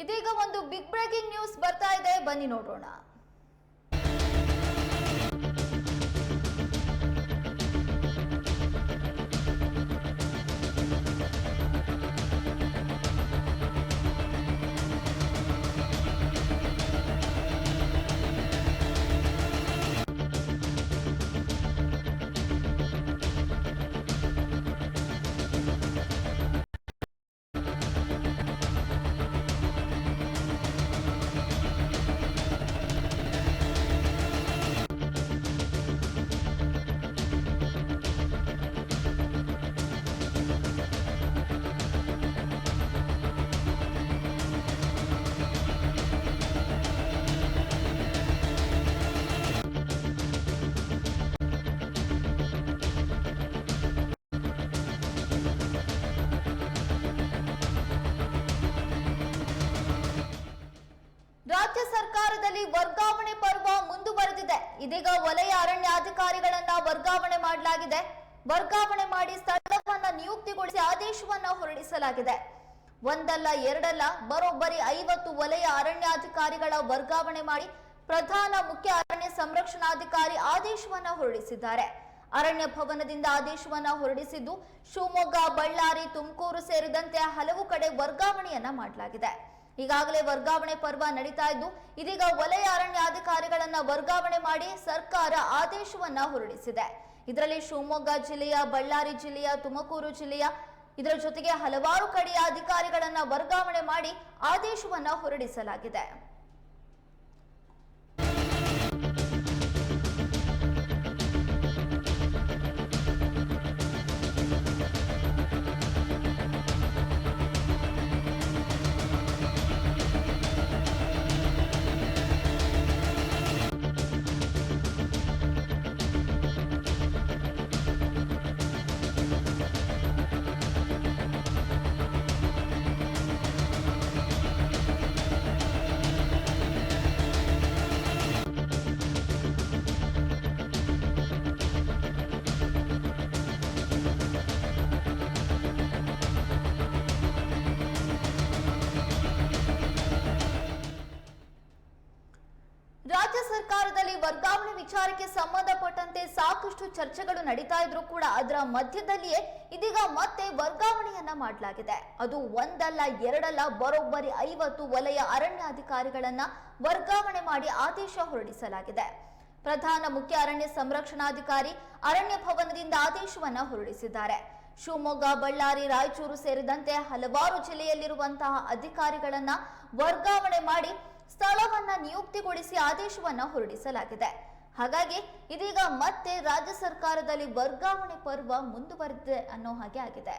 ಇದೀಗ ಒಂದು big breaking news ಬರ್ತಾ ಇದೆ, ಬನ್ನಿ ನೋಡೋಣ. ರಾಜ್ಯ ಸರ್ಕಾರದಲ್ಲಿ ವರ್ಗಾವಣೆ ಪರ್ವ ಮುಂದುವರೆದಿದೆ. ಇದೀಗ ವಲಯ ಅರಣ್ಯಾಧಿಕಾರಿಗಳನ್ನ ವರ್ಗಾವಣೆ ಮಾಡಲಾಗಿದೆ. ವರ್ಗಾವಣೆ ಮಾಡಿ ಸ್ಥಳವನ್ನ ನಿಯುಕ್ತಿಗೊಳಿಸಿ ಆದೇಶವನ್ನ ಹೊರಡಿಸಲಾಗಿದೆ. ಒಂದಲ್ಲ ಎರಡಲ್ಲ ಬರೋಬ್ಬರಿ 50 ವಲಯ ಅರಣ್ಯಾಧಿಕಾರಿಗಳ ವರ್ಗಾವಣೆ ಮಾಡಿ ಪ್ರಧಾನ ಮುಖ್ಯ ಅರಣ್ಯ ಸಂರಕ್ಷಣಾಧಿಕಾರಿ ಆದೇಶವನ್ನ ಹೊರಡಿಸಿದ್ದಾರೆ. ಅರಣ್ಯ ಭವನದಿಂದ ಆದೇಶವನ್ನ ಹೊರಡಿಸಿದ್ದು ಶಿವಮೊಗ್ಗ, ಬಳ್ಳಾರಿ, ತುಮಕೂರು ಸೇರಿದಂತೆ ಹಲವು ಕಡೆ ವರ್ಗಾವಣೆಯನ್ನ ಮಾಡಲಾಗಿದೆ. ಈಗಾಗಲೇ ವರ್ಗಾವಣೆ ಪರ್ವ ನಡೀತಾ ಇದ್ದು ಇದೀಗ ವಲಯ ಅರಣ್ಯಾಧಿಕಾರಿಗಳನ್ನ ವರ್ಗಾವಣೆ ಮಾಡಿ ಸರ್ಕಾರ ಆದೇಶವನ್ನ ಹೊರಡಿಸಿದೆ. ಇದರಲ್ಲಿ ಶಿವಮೊಗ್ಗ ಜಿಲ್ಲೆಯ, ಬಳ್ಳಾರಿ ಜಿಲ್ಲೆಯ, ತುಮಕೂರು ಜಿಲ್ಲೆಯ, ಇದರ ಜೊತೆಗೆ ಹಲವಾರು ಕಡೆಯ ಅಧಿಕಾರಿಗಳನ್ನ ವರ್ಗಾವಣೆ ಮಾಡಿ ಆದೇಶವನ್ನ ಹೊರಡಿಸಲಾಗಿದೆ. ರಾಜ್ಯ ಸರ್ಕಾರದಲ್ಲಿ ವರ್ಗಾವಣೆ ವಿಚಾರಕ್ಕೆ ಸಂಬಂಧಪಟ್ಟಂತೆ ಸಾಕಷ್ಟು ಚರ್ಚೆಗಳು ನಡೀತಾ ಇದ್ರೂ ಕೂಡ ಅದರ ಮಧ್ಯದಲ್ಲಿಯೇ ಇದೀಗ ಮತ್ತೆ ವರ್ಗಾವಣೆಯನ್ನ ಮಾಡಲಾಗಿದೆ. ಅದು ಒಂದಲ್ಲ ಎರಡಲ್ಲ ಬರೋಬ್ಬರಿ 50 ವಲಯ ಅರಣ್ಯಾಧಿಕಾರಿಗಳನ್ನ ವರ್ಗಾವಣೆ ಮಾಡಿ ಆದೇಶ ಹೊರಡಿಸಲಾಗಿದೆ. ಪ್ರಧಾನ ಮುಖ್ಯ ಅರಣ್ಯ ಸಂರಕ್ಷಣಾಧಿಕಾರಿ ಅರಣ್ಯ ಭವನದಿಂದ ಆದೇಶವನ್ನ ಹೊರಡಿಸಿದ್ದಾರೆ. ಶಿವಮೊಗ್ಗ, ಬಳ್ಳಾರಿ, ರಾಯಚೂರು ಸೇರಿದಂತೆ ಹಲವಾರು ಜಿಲ್ಲೆಯಲ್ಲಿರುವಂತಹ ಅಧಿಕಾರಿಗಳನ್ನ ವರ್ಗಾವಣೆ ಮಾಡಿ ಸ್ಥಳವನ್ನ ನಿಯುಕ್ತಿಗೊಳಿಸಿ ಆದೇಶವನ್ನ ಹೊರಡಿಸಲಾಗಿದೆ. ಹಾಗಾಗಿ ಇದೀಗ ಮತ್ತೆ ರಾಜ್ಯ ಸರ್ಕಾರದಲ್ಲಿ ವರ್ಗಾವಣೆ ಪರ್ವ ಮುಂದುವರೆದಿದೆ ಅನ್ನೋ ಹಾಗೆ ಆಗಿದೆ.